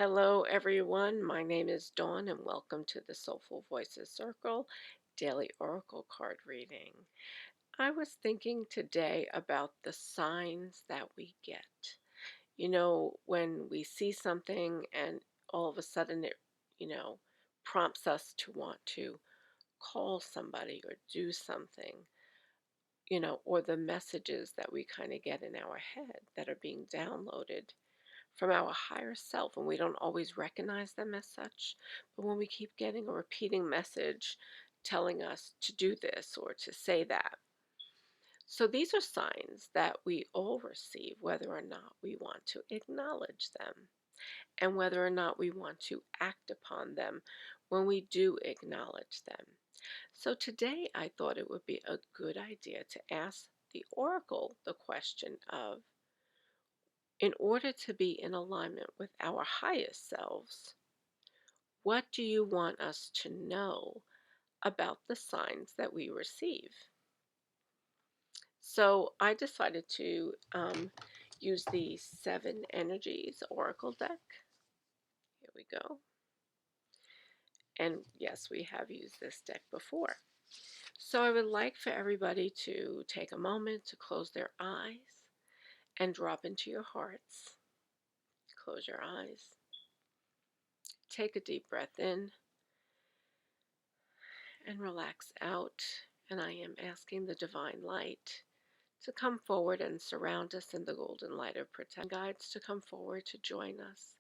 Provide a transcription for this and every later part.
Hello, everyone. My name is Dawn, and welcome to the Soulful Voices Circle Daily Oracle Card Reading. I was thinking today about the signs that we get. When we see something and all of a sudden it, you know, prompts us to want to call somebody or do something, or the messages that we kind of get in our head that are being downloaded from our higher self, and we don't always recognize them as such. But when we keep getting a repeating message telling us to do this or to say that, so these are signs that we all receive, whether or not we want to acknowledge them and whether or not we want to act upon them when we do acknowledge them. So today I thought it would be a good idea to ask the oracle the question of, in order to be in alignment with our highest selves, what do you want us to know about the signs that we receive? So I decided to use the Seven Energies Oracle deck. Here we go. And yes, we have used this deck before. So I would like for everybody to take a moment to close their eyes and drop into your hearts. Close your eyes. Take a deep breath in and relax out. And I am asking the divine light to come forward and surround us in the golden light of protection. Guides to come forward to join us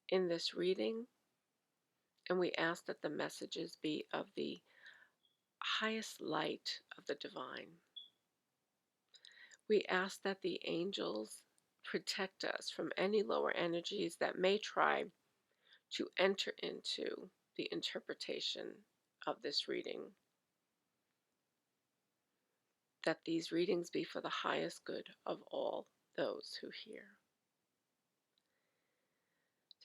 in this reading. And we ask that the messages be of the highest light of the divine. We ask that the angels protect us from any lower energies that may try to enter into the interpretation of this reading. That these readings be for the highest good of all those who hear.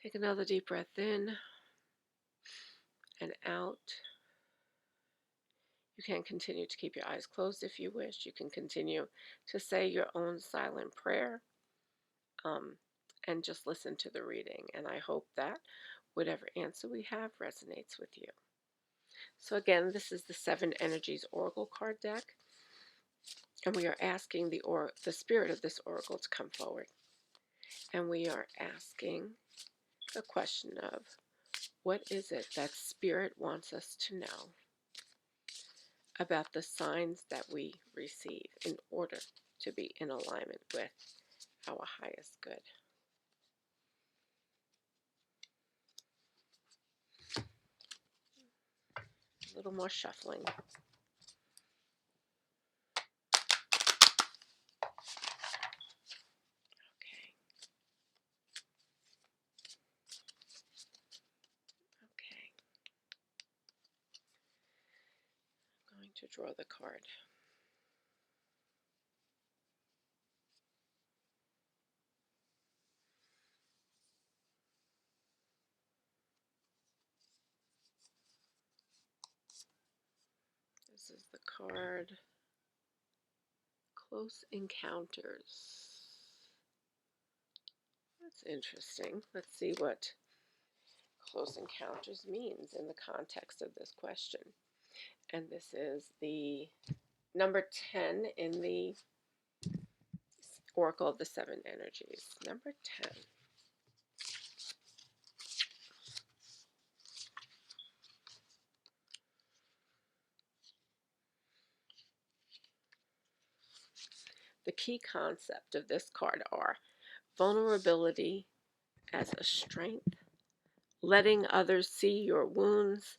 Take another deep breath in and out. You can continue to keep your eyes closed if you wish. You can continue to say your own silent prayer and just listen to the reading. And I hope that whatever answer we have resonates with you. So again, this is the Seven Energies Oracle card deck. And we are asking the spirit of this oracle to come forward. And we are asking the question of, what is it that spirit wants us to know about the signs that we receive in order to be in alignment with our highest good? A little more shuffling. Okay. Okay. I'm going to draw the card. This is the card Close Encounters. That's interesting. Let's see what close encounters means in the context of this question. And this is the number 10 in the Oracle of the Seven Energies. Number 10. The key concept of this card are vulnerability as a strength, letting others see your wounds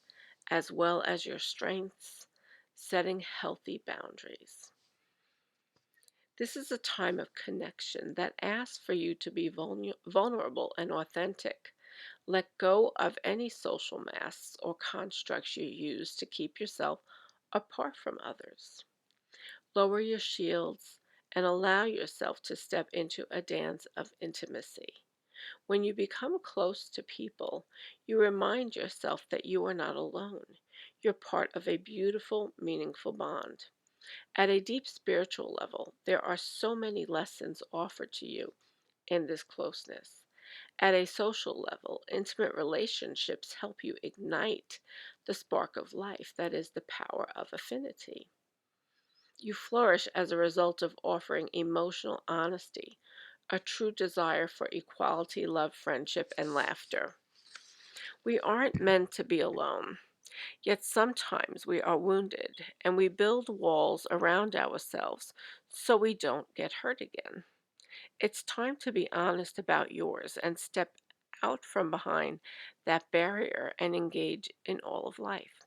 as well as your strengths, setting healthy boundaries. This is a time of connection that asks for you to be vulnerable and authentic. Let go of any social masks or constructs you use to keep yourself apart from others. Lower your shields and allow yourself to step into a dance of intimacy. When you become close to people, you remind yourself that you are not alone. You're part of a beautiful, meaningful bond. At a deep spiritual level, there are so many lessons offered to you in this closeness. At a social level, intimate relationships help you ignite the spark of life that is the power of affinity. You flourish as a result of offering emotional honesty, a true desire for equality, love, friendship, and laughter. We aren't meant to be alone, yet sometimes we are wounded and we build walls around ourselves so we don't get hurt again. It's time to be honest about yours and step out from behind that barrier and engage in all of life.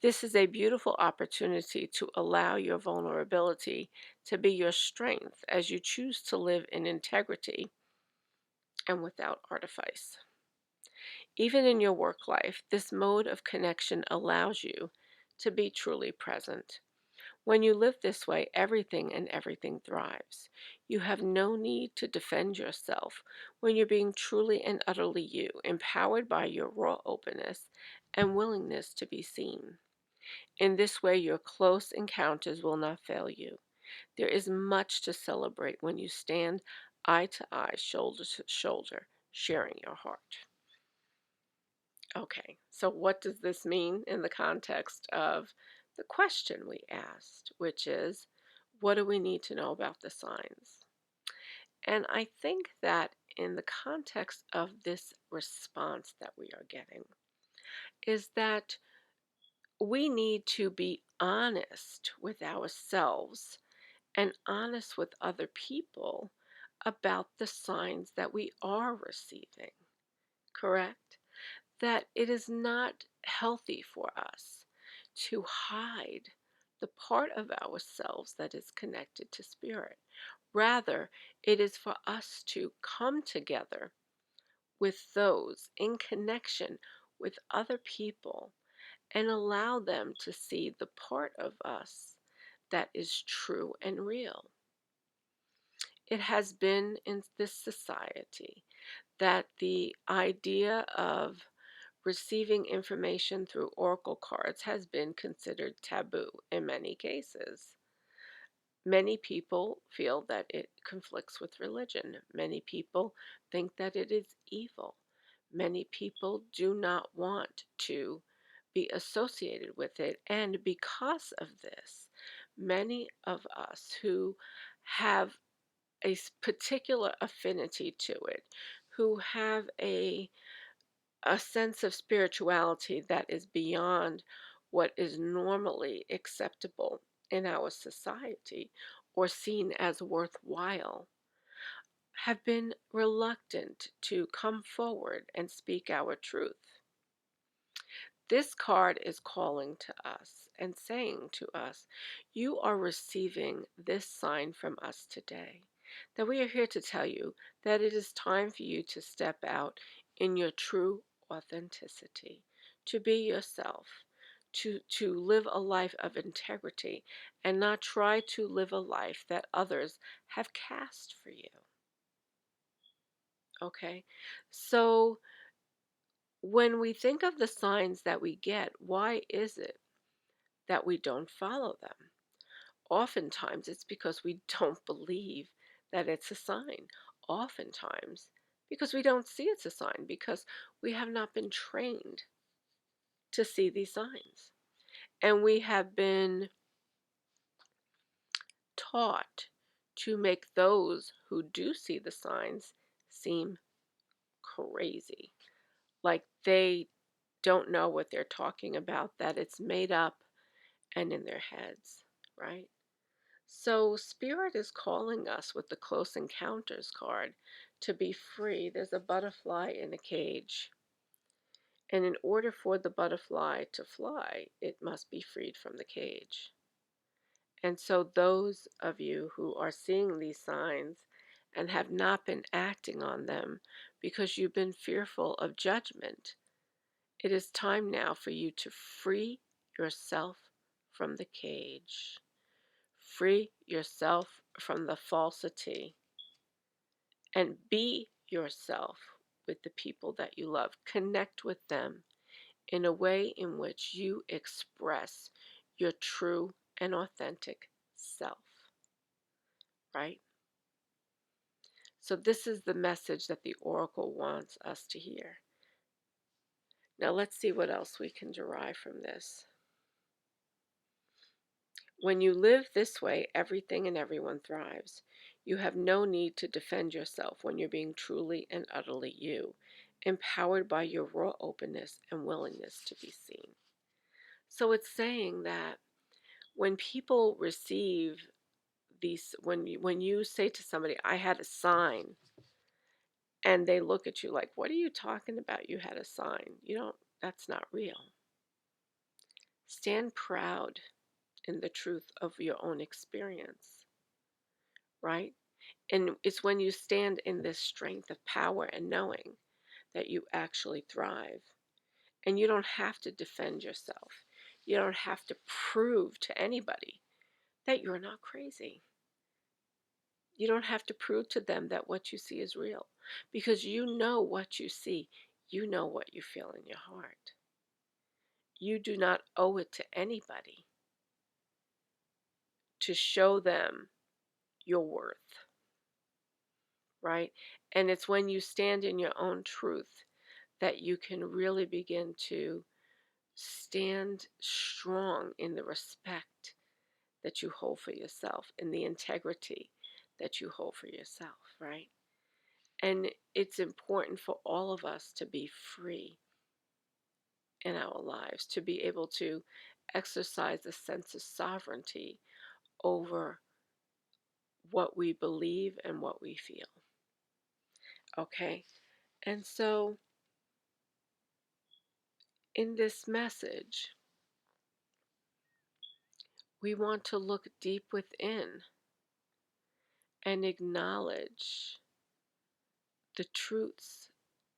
This is a beautiful opportunity to allow your vulnerability to be your strength as you choose to live in integrity and without artifice. Even in your work life, this mode of connection allows you to be truly present. When you live this way, everything thrives. You have no need to defend yourself when you're being truly and utterly you, empowered by your raw openness and willingness to be seen. In this way, your close encounters will not fail you. There is much to celebrate when you stand eye to eye, shoulder to shoulder, sharing your heart. Okay, so what does this mean in the context of the question we asked, which is, what do we need to know about the signs? And I think that in the context of this response that we are getting, is that we need to be honest with ourselves and honest with other people about the signs that we are receiving, correct? That it is not healthy for us to hide the part of ourselves that is connected to spirit. Rather, it is for us to come together with those in connection with other people and allow them to see the part of us that is true and real. It has been in this society that the idea of receiving information through oracle cards has been considered taboo in many cases. Many people feel that it conflicts with religion. Many people think that it is evil. Many people do not want to be associated with it. And because of this, many of us who have a particular affinity to it, who have a sense of spirituality that is beyond what is normally acceptable in our society or seen as worthwhile, have been reluctant to come forward and speak our truth. This card is calling to us and saying to us, you are receiving this sign from us today. That we are here to tell you that it is time for you to step out in your true authenticity, to be yourself, to live a life of integrity and not try to live a life that others have cast for you. Okay? So when we think of the signs that we get, why is it that we don't follow them? Oftentimes, it's because we don't believe that it's a sign. Oftentimes, because we don't see it's a sign, because we have not been trained to see these signs. And we have been taught to make those who do see the signs seem crazy. Like they don't know what they're talking about, that it's made up and in their heads, right? So, Spirit is calling us with the Close Encounters card to be free. There's a butterfly in a cage. And in order for the butterfly to fly, it must be freed from the cage. And so, those of you who are seeing these signs and have not been acting on them because you've been fearful of judgment, it is time now for you to free yourself from the cage. Free yourself from the falsity and be yourself with the people that you love. Connect with them in a way in which you express your true and authentic self, right? So this is the message that the oracle wants us to hear. Now let's see what else we can derive from this. When you live this way, everything and everyone thrives. You have no need to defend yourself when you're being truly and utterly you, empowered by your raw openness and willingness to be seen. So it's saying that when people receive these, when you say to somebody, I had a sign, and they look at you like, what are you talking about? You had a sign. You don't, that's not real. Stand proud in the truth of your own experience, right? And it's when you stand in this strength of power and knowing that you actually thrive. And you don't have to defend yourself. You don't have to prove to anybody that you're not crazy. You don't have to prove to them that what you see is real because you know what you see. You know what you feel in your heart. You do not owe it to anybody to show them your worth, right? And it's when you stand in your own truth that you can really begin to stand strong in the respect that you hold for yourself and the integrity that you hold for yourself, right? And it's important for all of us to be free in our lives, to be able to exercise a sense of sovereignty over what we believe and what we feel. Okay? And so, in this message, we want to look deep within and acknowledge the truths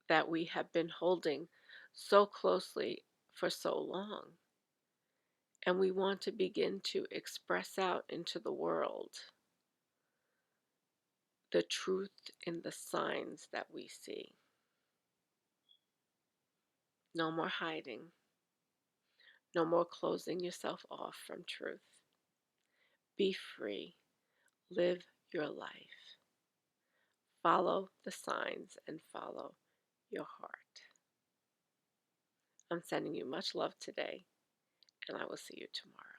that we have been holding so closely for so long. And we want to begin to express out into the world the truth in the signs that we see. No more hiding. No more closing yourself off from truth. Be free. Live your life. Follow the signs and follow your heart. I'm sending you much love today, and I will see you tomorrow.